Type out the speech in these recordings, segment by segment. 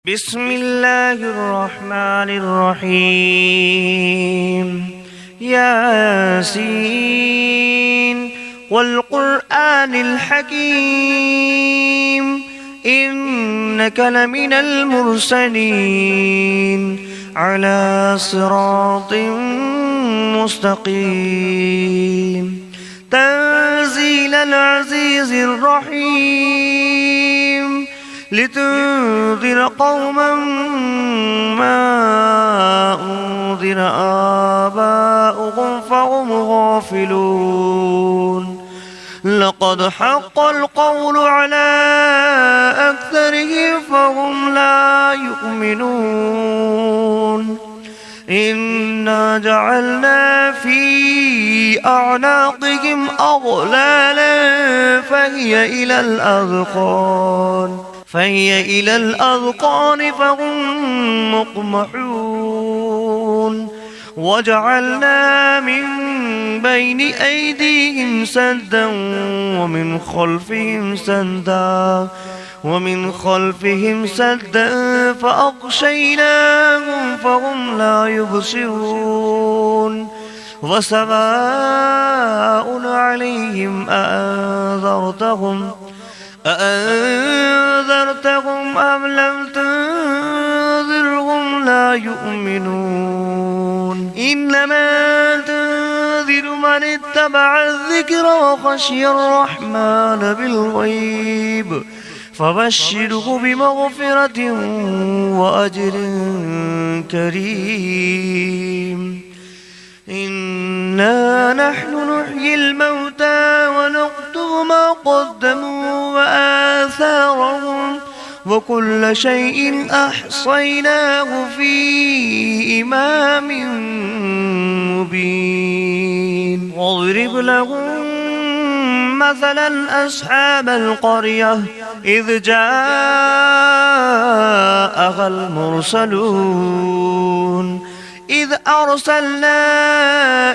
بسم الله الرحمن الرحيم ياسين والقرآن الحكيم إنك لمن المرسلين على صراط مستقيم تنزيل العزيز الرحيم لتنذر قوما ما أنذر آباؤهم فهم غافلون لقد حق القول على أكثرهم فهم لا يؤمنون إنا جعلنا في أعناقهم أغلالا فهي إلى الأذقان فهم مقمحون وجعلنا من بين أيديهم سدا ومن خلفهم سدا فأغشيناهم فهم لا يبصرون وسواء عليهم أأنذرتهم أم لم تنذرهم لا يؤمنون إنما تنذر من اتبع الذكر وخشي الرحمن بالغيب فبشره بمغفرة وأجر كريم إنا نحن نحيي الموتى ونكتب ما قدموا وآثارهم وكل شيء أحصيناه في إمام مبين واضرب لهم مثلا أصحاب القرية إذ جاءها المرسلون إذ أرسلنا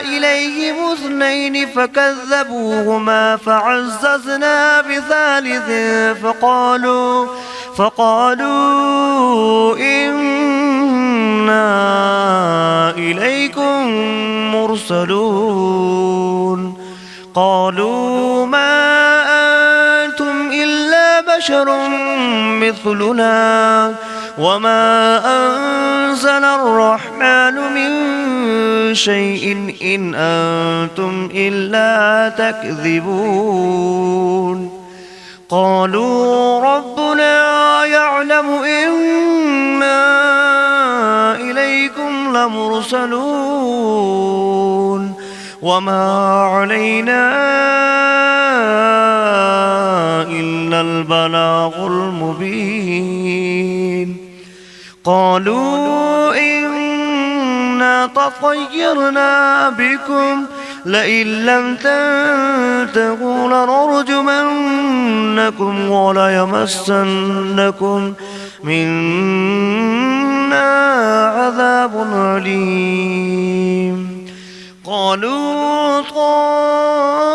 إليهم 2 فكذبوهما فعززنا بثالث فقالوا إنا إليكم مرسلون قالوا ما أنتم إلا بشر مثلنا وما أنزل الرحمن من شيء إن أنتم إلا تكذبون قالوا ربنا يعلم إنا إليكم لمرسلون وما علينا إلا البلاغ المبين قالوا إنا تطيرنا بكم لئن لم تنتهوا لنرجمنكم وليمسنكم منا عذاب أليم قالوا طائركم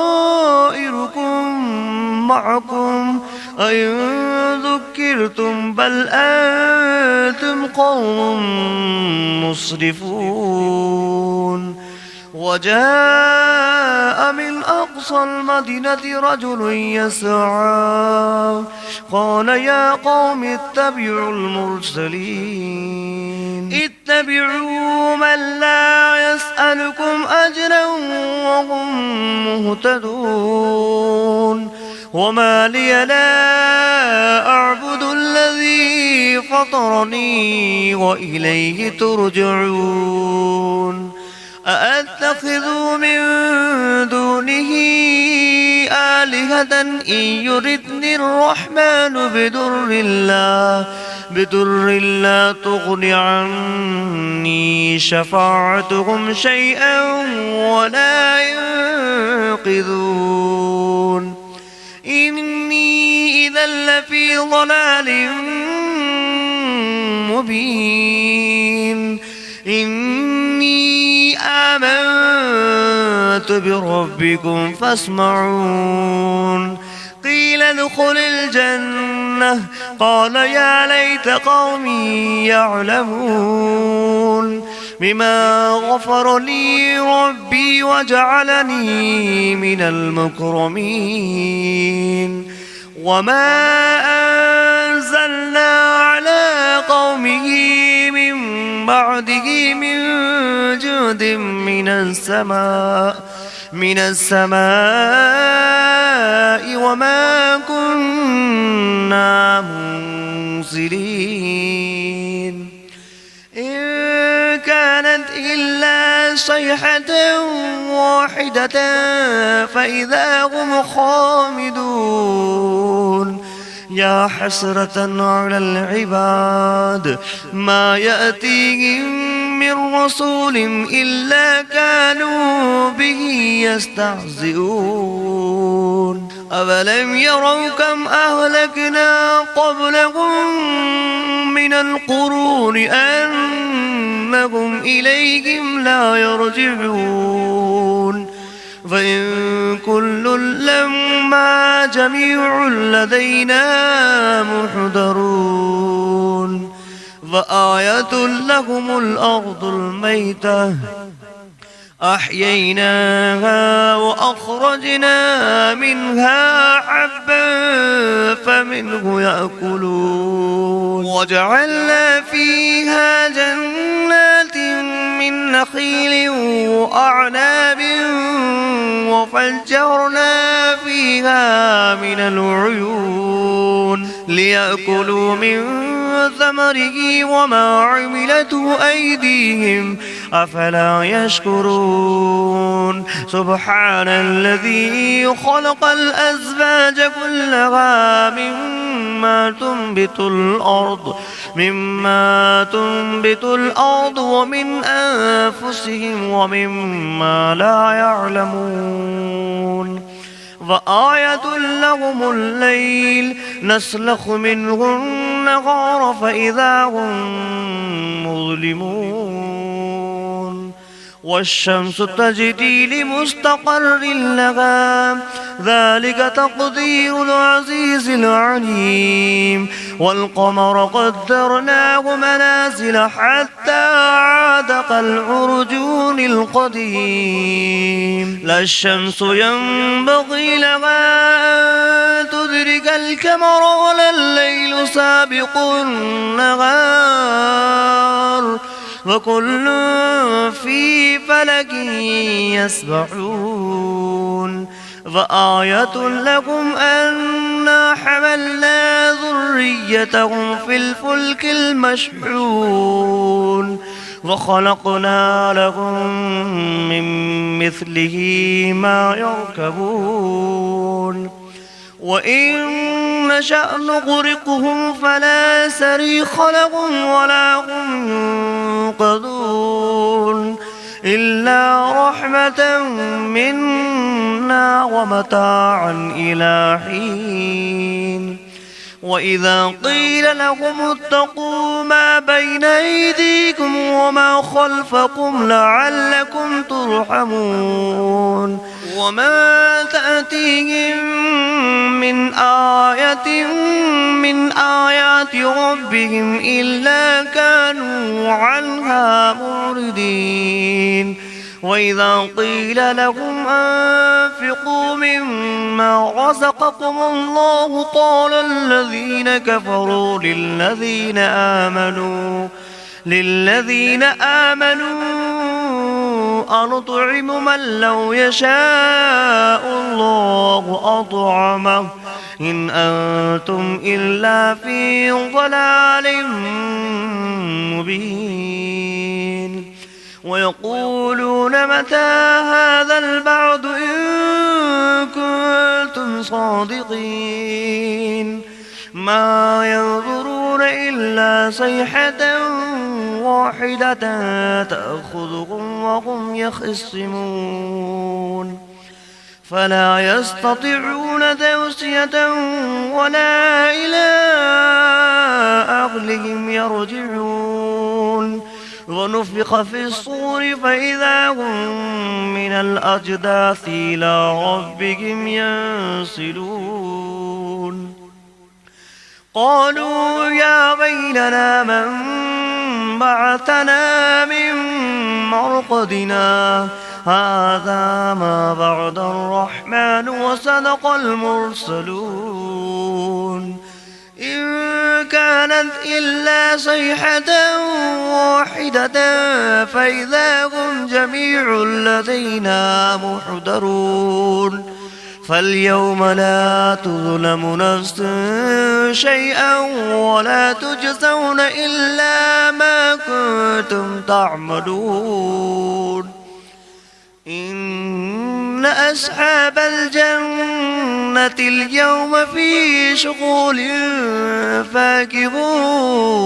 معكم أئن ذكرتم بل أنتم قوم مسرفون وجاء من أقصى المدينة رجل يسعى قال يا قوم اتبعوا المرسلين اتبعوا من لا يسألكم أجرا وهم مهتدون وما لي لا أعبد الذي فطرني وإليه ترجعون أأتخذ من دونه آلهة إن يردني الرحمن بدر لا تغن عني شفاعتهم شيئا ولا ينقذون إني إذا لفي ضلال مبين إني آمنت بربكم فاسمعون قيل ادخل الجنة الجنة قال يا ليت قومي يعلمون بما غفر لي ربي وجعلني من المكرمين وما أنزلنا على قومه من بعده من جود من السماء وما كنا منزلين إن كانت إلا صيحة واحدة فإذا هم خامدون يا حسرة على العباد ما يأتيهم من رسول إلا كانوا به يستهزئون أفلم يروا كم أهلكنا قبلهم من القرون أنهم إليهم لا يرجعون فإن كل لما جميع لدينا محضرون فآية لهم الأرض الميتة أحييناها وأخرجنا منها حبا فمنه يأكلون وجعلنا فيها جنات من نخيل وأعناب وفجرنا فيها من العيون ليأكلوا من ثمره وما عملته أيديهم أفلا يشكرون سبحان الذي خلق الأزواج كلها مما تنبت الأرض ومن أنفسهم ومما لا يعلمون فآية لهم الليل نسلخ منه النهار فإذا هم مظلمون والشمس تجري لمستقر لها ذلك تقدير العزيز العليم والقمر قدرناه منازل حتى عاد كالعرجون القديم لا الشمس ينبغي لها أن تدرك القمر ولا الليل سابق النهار وكل في فلك يسبحون فآية لكم أنا حملنا ذريتهم في الفلك المشحون وخلقنا لهم من مثله ما يركبون وإن نشأ نغرقهم فلا صريخ لهم ولا هم ينقذون إلا رحمة منا ومتاعا إلى حين وإذا قيل لهم اتقوا ما بين أيديكم وما خلفكم لعلكم ترحمون وما تأتيهم من آية من آيات ربهم إلا كانوا عنها معرضين وإذا قيل لهم أنفقوا مما رزقكم الله قال الذين كفروا للذين آمنوا أنطعم من لو يشاء الله أطعمه إن أنتم إلا في ضلال مبين ويقولون متى هذا البعد إن كنتم صادقين ما ينظرون إلا صيحة واحدة تأخذهم وهم يخصمون فلا يستطيعون توصية ولا إلى أهلهم يرجعون ونفخ في الصور فإذا هم من الأجداث إلى ربهم ينسلون قالوا يا ويلنا من بعثنا من مرقدنا هذا ما بعد الرحمن وصدق المرسلون إن كانت إلا صيحة واحدة فإذا هم جميع لدينا محضرون فاليوم لا تظلم نفس شيئا ولا تجزون إلا ما كنتم تعملون إن أصحاب الجنة اليوم في شغل فاكهون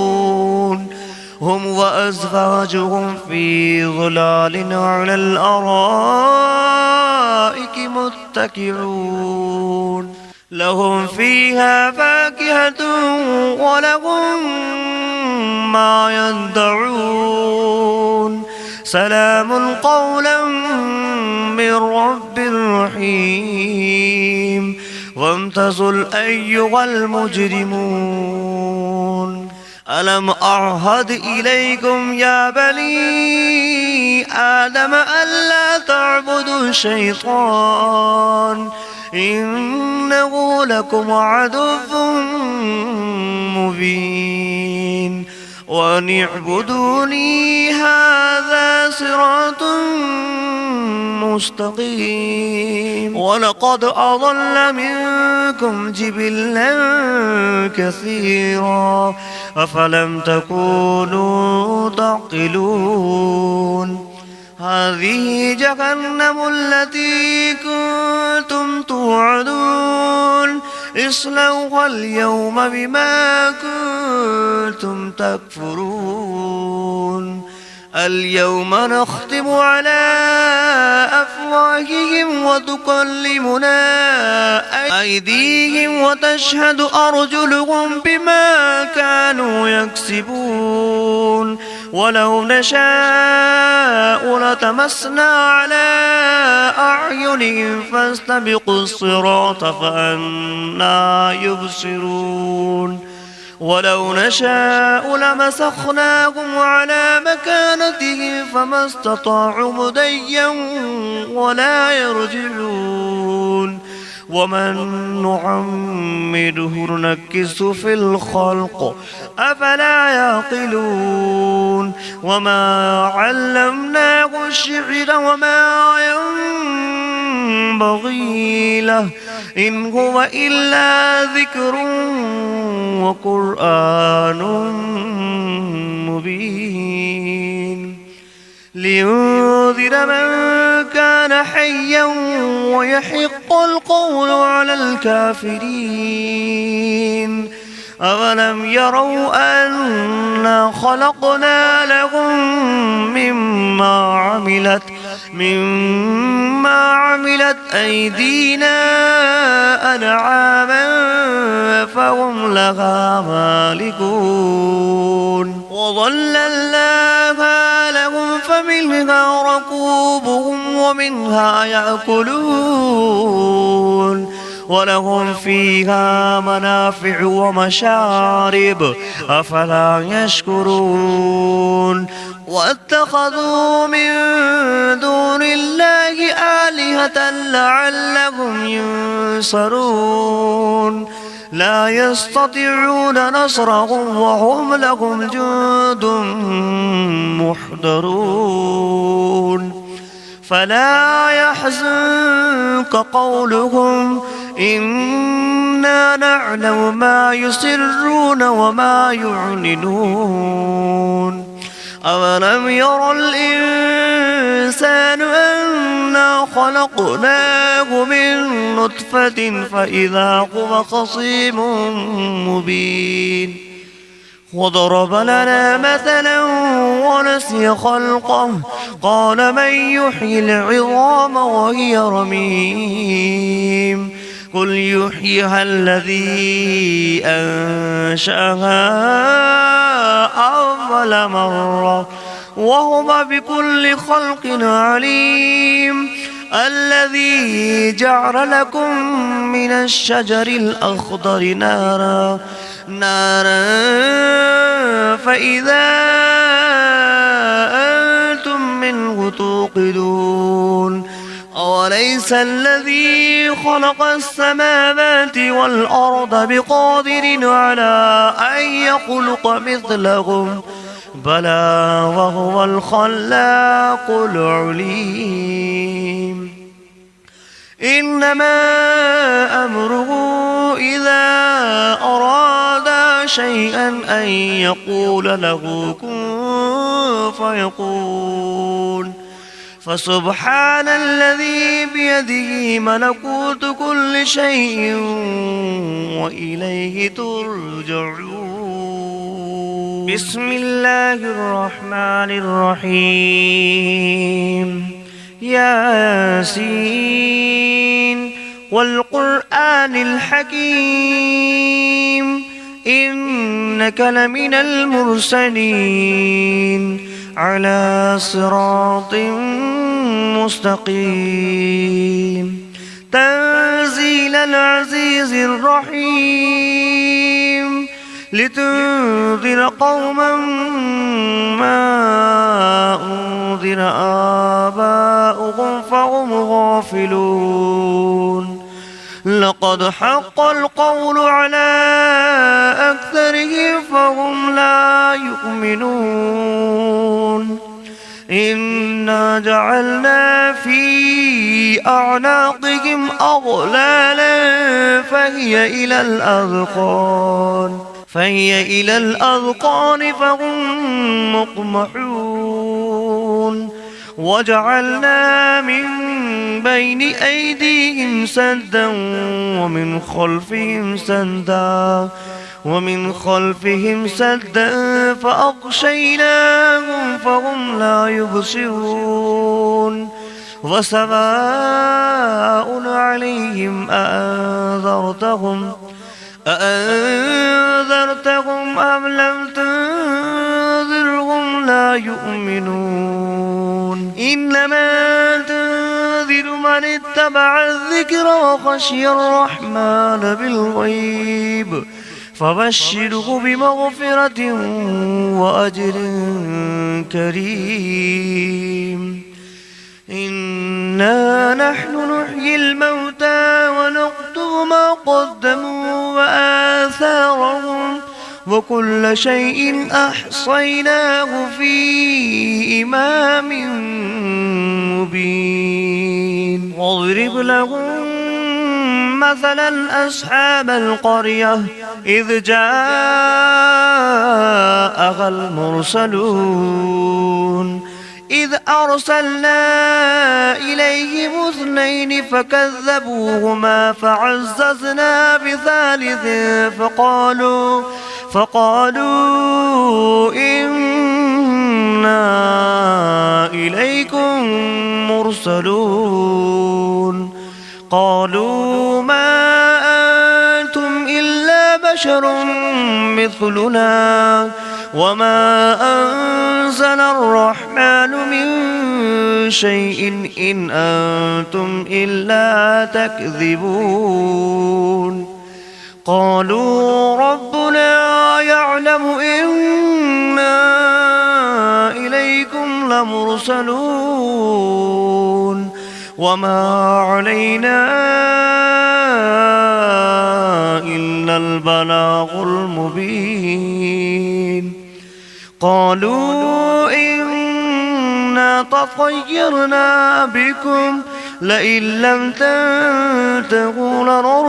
هم وأزواجهم في ظلال على الأرائك متكئون لهم فيها فاكهة ولهم ما يدعون سلام قولا من رب رحيم وامتازوا أيها المجرمون ألم أعهد إليكم يا بني آدم ألا تعبدوا الشيطان إنه لكم عدو مبين وأن اعبدوني هذا صراط مستقيم ولقد أضل منكم جبلا كثيرا أفلم تكونوا تعقلون هذه جهنم التي كنتم توعدون اصلوها اليوم بما كنتم تكفرون اليوم نختم على أفواههم وتكلمنا أيديهم وتشهد أرجلهم بما كانوا يكسبون ولو نشاء لتمسنا على أعينهم فاستبقوا الصراط فأنى يبصرون ولو نشاء لمسخناهم على مكانتهم فما استطاعوا مضيا ولا يرجعون ومن نعمره ننكسه في الخلق أفلا يعقلون وما علمناه الشعر وما ينبغي له إن هو إلا ذكر وقرآن مبين لينذر من كان حيا ويحق القول على الكافرين أولم يروا أنا خلقنا لهم مما عملت أيدينا أنعاما فهم لها مالكون وظللناها لهم فمنها ركوبهم ومنها يأكلون ولهم فيها منافع ومشارب أفلا يشكرون واتخذوا من دون الله آلهة لعلهم ينصرون لا يستطيعون نصرهم وهم لهم جند محضرون فلا يحزنك قولهم إنا نعلم ما يسرون وما يعلنون أولم ير الإنسان أنا خلقناه من نطفة فإذا هو خصيم مبين وضرب لنا مثلا ونسي خلقه قال من يحيي العظام وهي رميم قل يحييها الذي أنشأها أول مرة وهو بكل خلق عليم الذي جعل لكم من الشجر الأخضر نارا فإذا أنتم منه توقدون أوليس الذي خلق السماوات والأرض بقادر على أن يخلق مثلهم بلى وهو الخلاق العليم إنما أمره إذا أراد شيئا أن يقول له كن فيكون فسبحان الذي بيده ملكوت كل شيء وإليه ترجعون بسم الله الرحمن الرحيم ياسين والقرآن الحكيم إنك لمن المرسلين على صراط مستقيم تنزيل العزيز الرحيم لتنذر قوما ما أنذر آباؤهم فهم غافلون لقد حق القول على أكثرهم فهم لا يؤمنون إنا جعلنا في أعناقهم أغلالا فهي إلى الأذقان فهم مقمحون وجعلنا من بين أيديهم سدا ومن خلفهم سدا فأغشيناهم فهم لا يبصرون وسواء عليهم أأنذرتهم أم لم تنذرهم لا يؤمنون إنما تنذر من اتبع الذكر وخشي الرحمن بالغيب فبشره بمغفرة وأجر كريم إنا نحن نحيي الموتى ونكتب ما قدموا وآثارهم وكل شيء أحصيناه في إمام مبين واضرب لهم مثلا أصحاب القرية إذ جاءها المرسلون إذ أرسلنا إليهم 2 فكذبوهما فعززنا بثالث فقالوا إنا إليكم مرسلون قالوا ما أنتم إلا بشر مثلنا وما أنزل الرحمن من شيء إن أنتم إلا تكذبون قالوا ربنا يعلم إنا إليكم لمرسلون وما علينا إلا البلاغ المبين قالوا إنا تطيرنا بكم لئن لم تنتهوا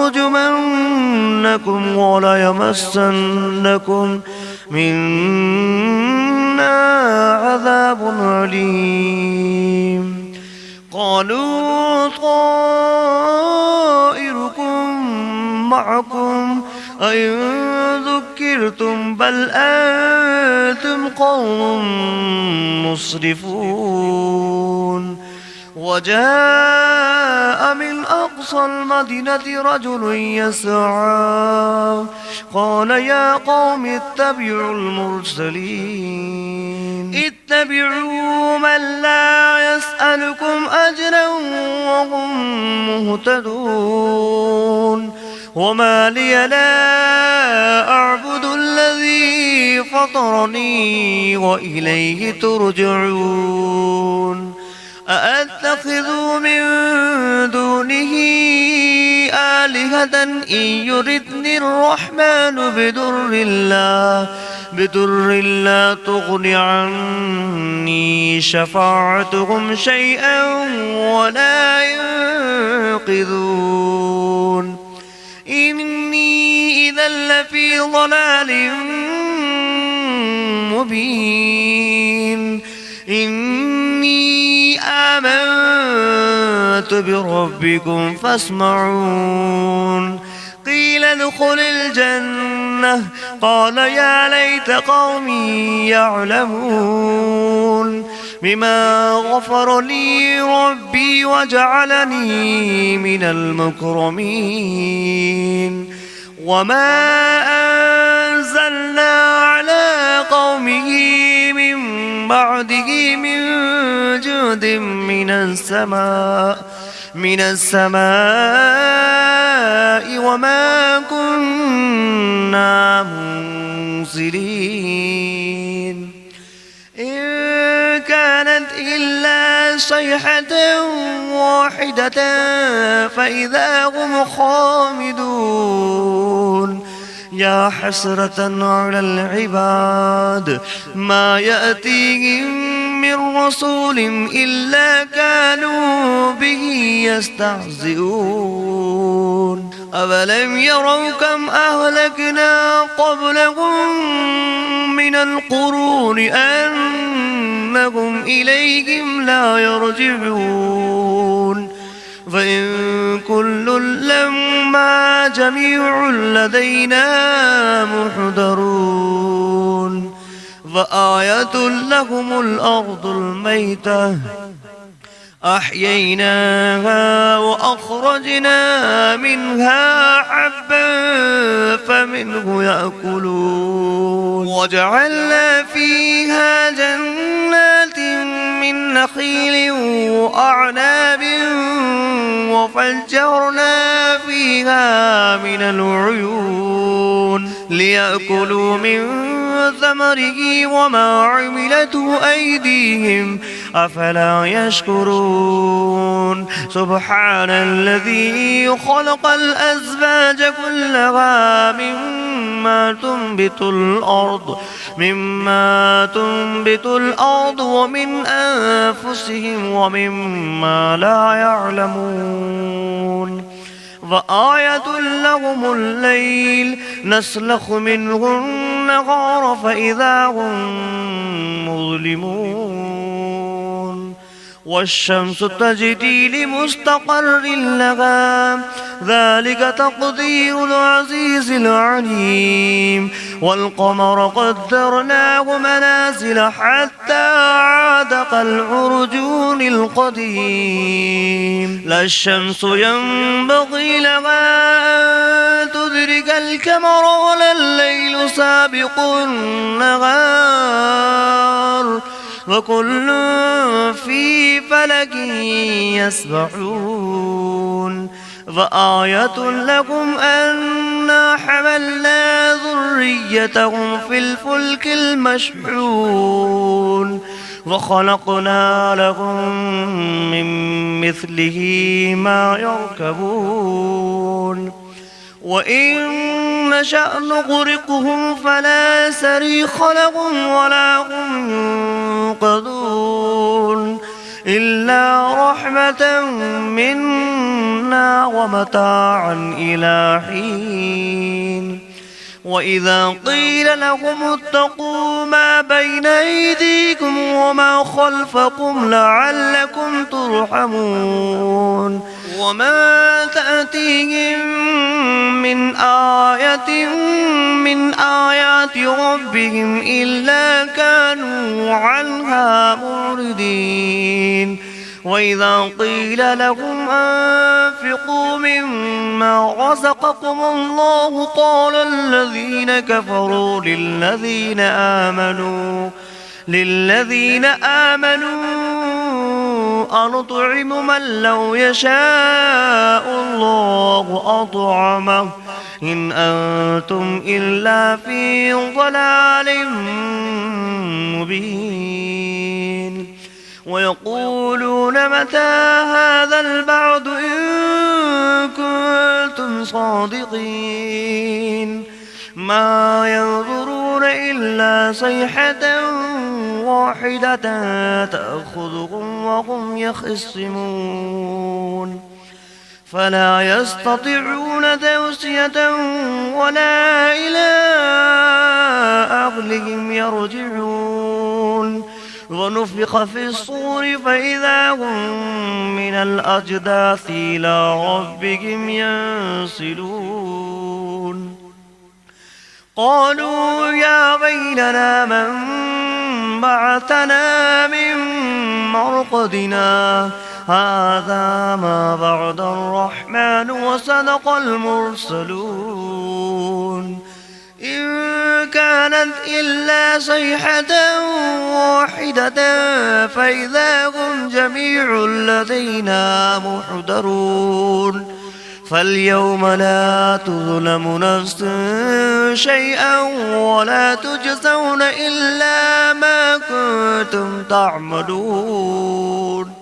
لنرجمنكم وليمسنكم منا عذاب أليم قالوا طائركم معكم أئن ذكرتم بل أنتم قوم مسرفون وجاء من أقصى المدينة رجل يسعى قال يا قوم اتبعوا المرسلين اتبعوا من لا أسألكم أجرا وهم مهتدون وما لي لا أعبد الذي فطرني وإليه ترجعون أأتخذ من دونه آلهة إن يردني الرحمن بدر لا تغن عني شفاعتهم شيئا ولا ينقذون إني إذا لفي ضلال مبين إني آمنت بربكم فاسمعون قيل ادخل الجنة قال يا ليت قومي يعلمون بما غفر لي ربي وجعلني من المكرمين وما أنزلنا على قومه من بعده من جود من السماء وما كنا منزلين إن كانت إلا صيحة واحدة فإذا هم خامدون يا حسرة على العباد ما يأتيهم من رسول إلا كانوا به يستهزئون أولم يروا كم أهلكنا قبلهم من القرون أنهم إليهم لا يرجعون فإن كل لما جميع لدينا محضرون فآية لهم الأرض الميتة أحييناها وأخرجنا منها حبا فمنه يأكلون وجعلنا فيها جنات من نخيل وأعناب وفجرنا فيها من العيون ليأكلوا من ثمره وما عملته أيديهم أفلا يشكرون سبحان الذي خلق الأزواج كلها مما تنبت الأرض ومن أنفسهم ومما لا يعلمون وآية لهم الليل نسلخ منه النهار فإذا هم مظلمون والشمس تجري لمستقر لها ذلك تقدير العزيز العليم والقمر قدرناه منازل حتى عاد كالعرجون القديم لا الشمس ينبغي لها أن تدرك القمر ولا الليل سابق النهار وكل في فلك يسبحون وآية لكم أنا حملنا ذريتهم في الفلك المشحون وخلقنا لهم من مثله ما يركبون وإن نشأ نغرقهم فلا صريخ لهم ولا هم ينقذون إلا رحمة منا ومتاعا إلى حين وإذا قيل لهم اتقوا ما بين أيديكم وما خلفكم لعلكم ترحمون وما تأتيهم من آية من آيات ربهم إلا كانوا عنها معرضين وإذا قيل لهم أنفقوا مما رزقكم الله قال الذين كفروا للذين آمنوا أنطعم من لو يشاء الله أطعمه إن أنتم إلا في ضلال مبين ويقولون متى هذا البعد إن كنتم صادقين ما ينظرون إلا صيحة واحدة تأخذهم وهم يخصمون فلا يستطيعون توصية ولا إلى أهلهم يرجعون ونفخ في الصور فإذا هم من الأجداث إلى ربهم ينسلون قالوا يا ويلنا من بعثنا من مرقدنا هذا ما بعد الرحمن وصدق المرسلون إن كانت إلا صيحة واحدة فإذا هم جميع لدينا محضرون فاليوم لا تظلم نفس شيئا ولا تجزون إلا ما كنتم تعملون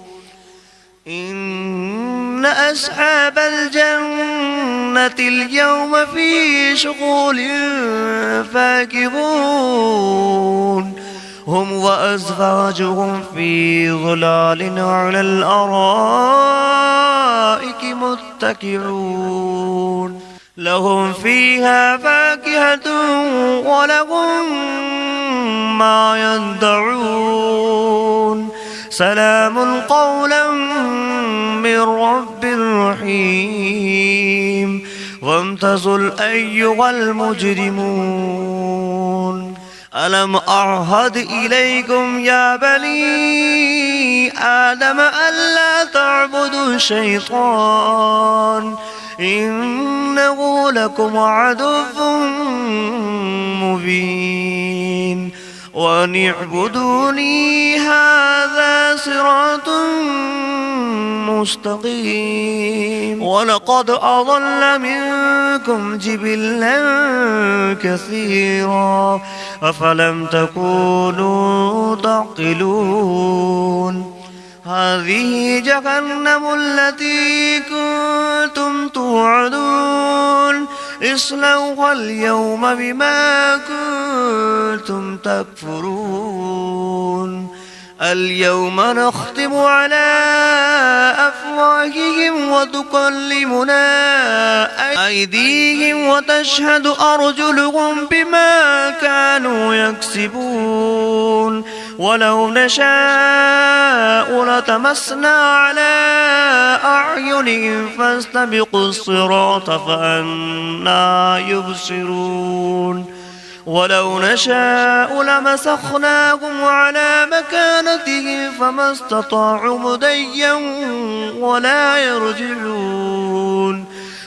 إن أصحاب الجنة اليوم في شغل فاكهون هم وأزواجهم في ظلال على الأرائك متكئون لهم فيها فاكهة ولهم ما يدعون سلام قولا من رب رحيم وامتازوا أيها المجرمون ألم أعهد إليكم يا بني آدم ألا تعبدوا الشيطان إنه لكم عدو مبين وأن اعبدوني هذا صراط مستقيم ولقد أضل منكم جبلا كثيرا أفلم تكونوا تعقلون هذه جهنم التي كنتم توعدون اصلوها اليوم بما كنتم تكفرون اليوم نختم على أفواههم وتكلمنا أيديهم وتشهد أرجلهم بما كانوا يكسبون ولو نشاء لتمسنا على أعينهم فاستبقوا الصراط فأنى يبصرون ولو نشاء لمسخناهم على مكانتهم فما استطاعوا مضيا ولا يرجعون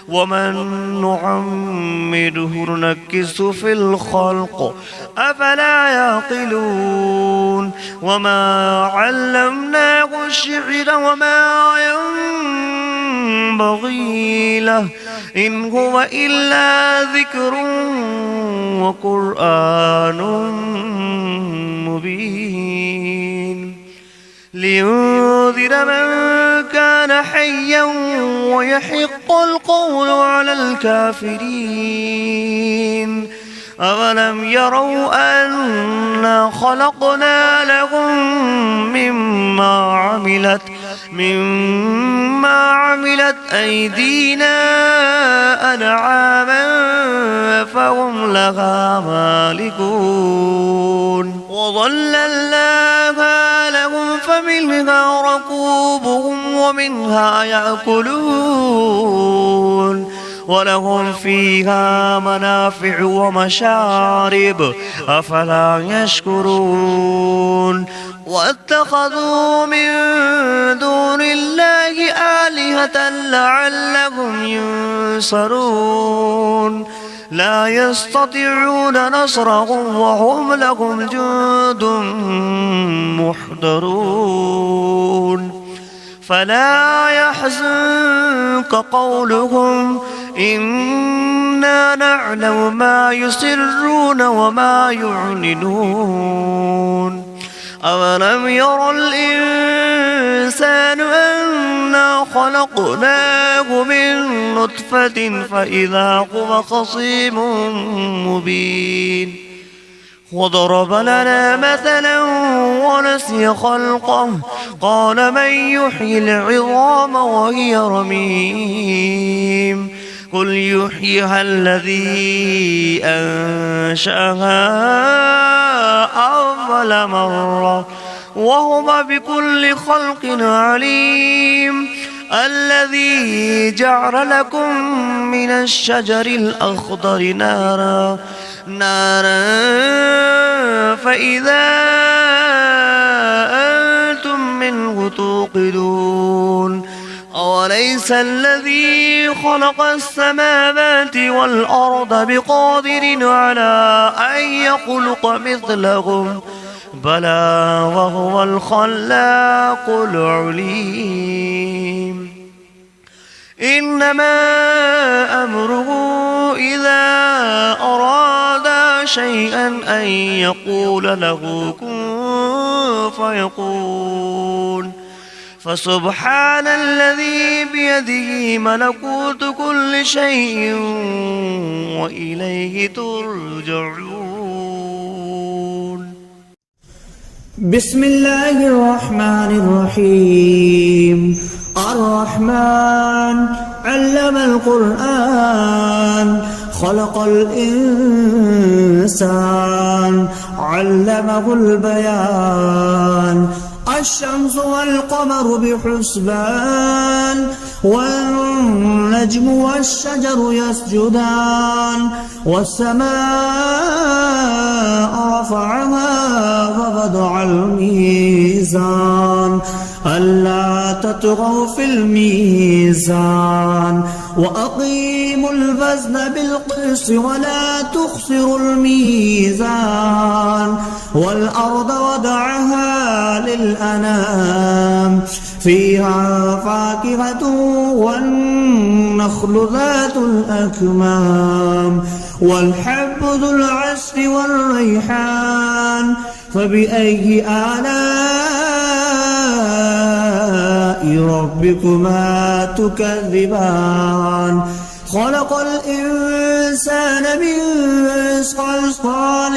ومن نعمره ننكسه في الخلق أفلا يعقلون وما علمناه الشعر وما ينبغي له إن هو إلا ذكر وقرآن مبين لينذر من كان حيا ويحق القول على الكافرين أولم يروا أنا خلقنا لهم مما عملت أيدينا أنعاما فهم لها مالكون وظللناها لهم فمنها ركوبهم ومنها يأكلون ولهم فيها منافع ومشارب أفلا يشكرون واتخذوا من دون الله آلهة لعلهم ينصرون لا يستطيعون نصرهم وهم لهم جند محضرون فلا يحزنك قولهم إنا نعلم ما يسرون وما يعلنون أولم ير الإنسان أنا خلقناه من نطفة فإذا هو خصيم مبين وضرب لنا مثلا ونسي خلقه قال من يحيي العظام وهي رميم قل يحييها الذي أنشأها أول مرة وهو بكل خلق عليم الذي جعل لكم من الشجر الأخضر نارا فإذا أنتم منه توقدون أوليس الذي خلق السماوات والأرض بقادر على أن يخلق مثلهم بلى وهو الخلاق العليم إنما أمره إذا أراد شيئا أن يقول له كن فيكون فسبحان الذي بيده ملكوت كل شيء وإليه ترجعون. بسم الله الرحمن الرحيم. الرحمن علم القرآن خلق الإنسان علمه البيان الشمس والقمر بحسبان والنجم والشجر يسجدان والسماء رفعها ووضع الميزان ألا تطغوا في الميزان وأقيموا الوزن بالقسط ولا تخسروا الميزان والأرض وضعها للأنام فيها فاكهة والنخل ذات الأكمام والحب ذو العصف والريحان فبأي آلاء ربكما تكذبان خلق الإنسان من صلصال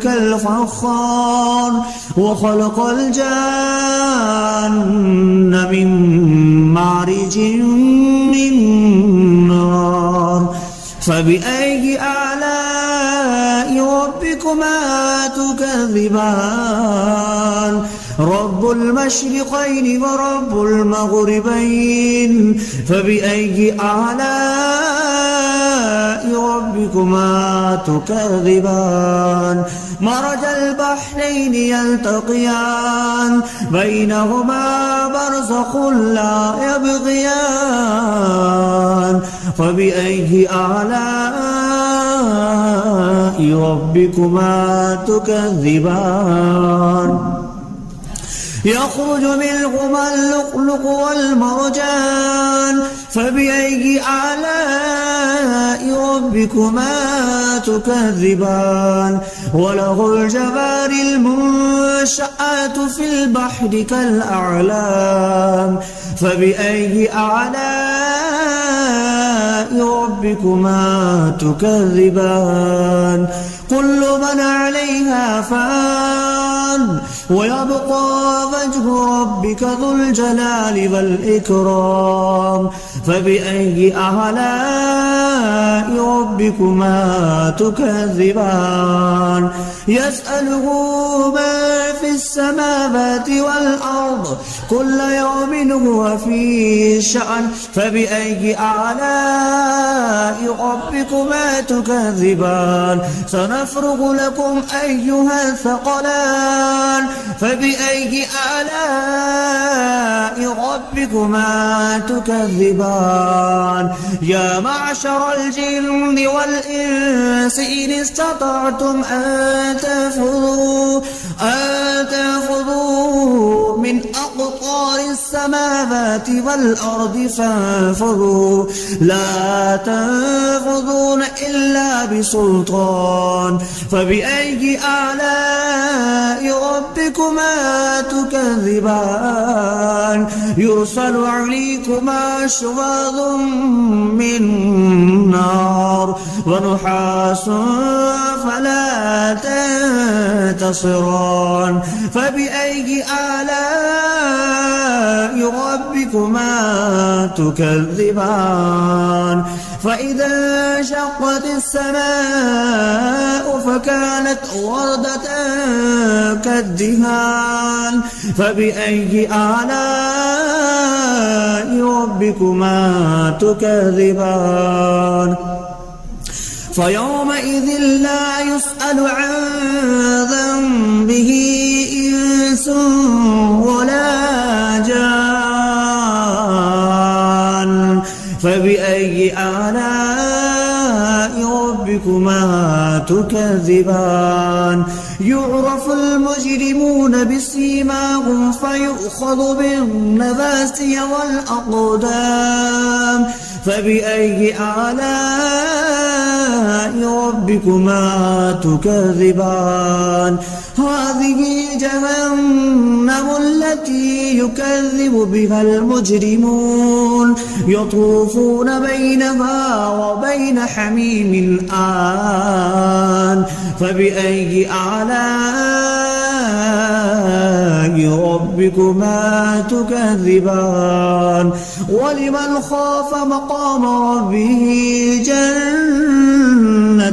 كالفخار وخلق الجان من مارج من نار فبأي آلاء ربكما تكذبان رب المشرقين ورب المغربين فبأي آلاء ربكما تكذبان مرج البحرين يلتقيان بينهما برزخ لا يبغيان فبأي آلاء ربكما تكذبان يخرج منهما اللؤلؤ والمرجان فبأي آلاء ربكما تكذبان وله الجوار المنشآت في البحر كالأعلام فبأي آلاء ربكما تكذبان كل من عليها فان ويبقى وجه ربك ذو الجلال والإكرام فبأي آلاء ربكما تكذبان يسأله ما في السماوات والأرض كل يوم هو في شأن فبأي آلاء ربكما تكذبان سنفرغ لكم أيها الثقلان فبأي آلاء ربكما تكذبان يا معشر الجن والإنس إن استطعتم أن تنفذوا من أقطار السماوات والأرض فانفذوا لا تنفذون إلا بسلطان فبأي آلاء ربكما تكذبان يرسل عليكما شواظ من نار ونحاس فلا تنتصران فبأي آلاء ربكما تكذبان فإذا انشقت السماء فكانت وردة كالدهان فبأي آلاء ربكما تكذبان فيومئذ لا يسأل عن ذنبه إنس ولا جان فبأي آلاء ربكما تكذبان يعرف المجرمون بسيماهم فيؤخذ بالنواسي والأقدام فبأي آلاء ربكما تكذبان هذه جهنم التي يكذب بها المجرمون يطوفون بينها وبين حميم آن فبأي آلاء ربكما تكذبان ولمن خاف مقام ربه جنتان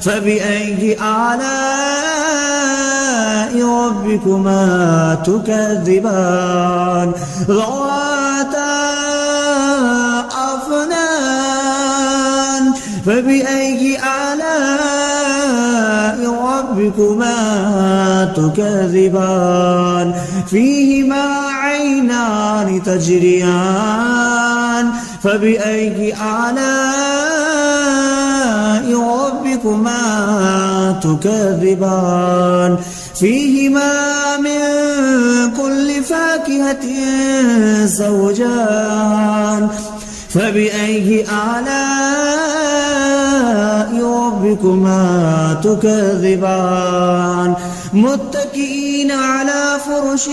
فبأي آلاء ربكما تكذبان ذواتا أفنان فبأي آلاء ربكما تكذبان فيهما عينان تجريان فبأي آلاء ربكما تكذبان فيهما من كل فاكهة زوجان فبأي آلاء ربكما تكذبان متكئين على فرش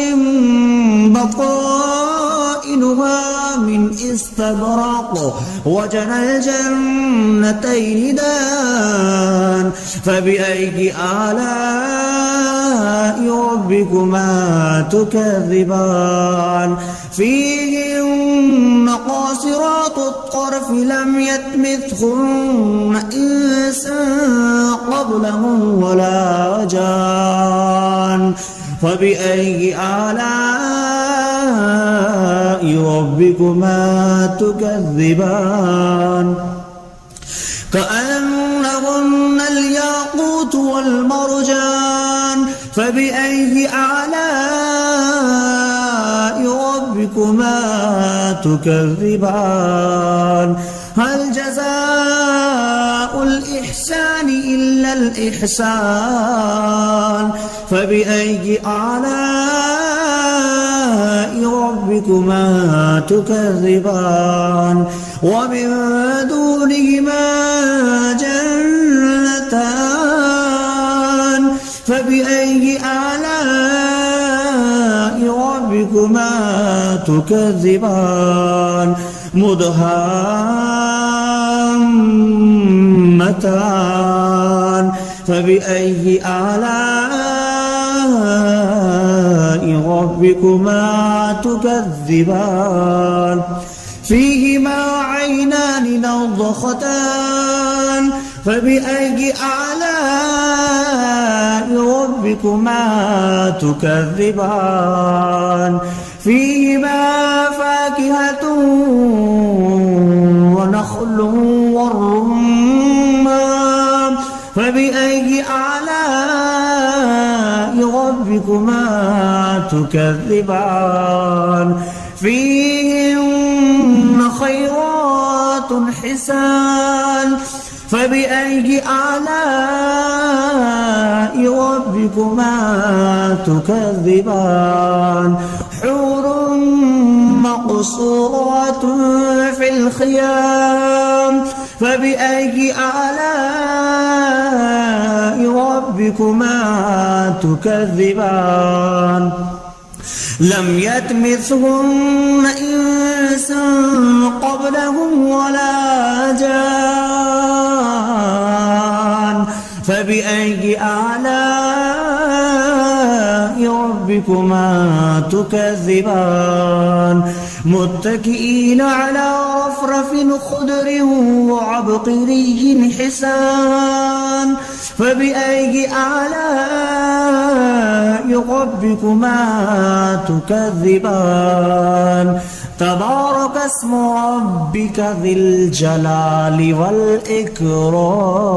بطائنها من استبرق وجنى الجنتين دان فبأي آلاء ربكما تكذبان فيهن قاصرات الطرف لم يطمثهن إنس قبلهم ولا جان فبأي آلاء ربكما تكذبان كأنهن الياقوت والمرجان فبأي آلاء ربكما تكذبان هل جزاء الإحسان إلا الإحسان فبأي آلاء ربكما تكذبان ومن دونهما جنتان فبأي آلاء ربكما تكذبان مدهامتان فبأي آلاء ربكما تكذبان فيهما عينان نضختان فبأي آلاء ربكما تكذبان فيهما فاكهة ونخل والرمان فبأي آلاء ربكما تكذبان فيهن خيرات حسان فبأي آلاء ربكما تكذبان حور مقصورات في الخيام فبأي آلاء ربكما تكذبان لم يطمثهن إنس قبلهم ولا جان فبأي آلاء ربكما تكذبان متكئين على رفرف خضر وعبقري حسان فبأي آلاء ربكما تكذبان تبارك اسم ربك ذي الجلال والإكرام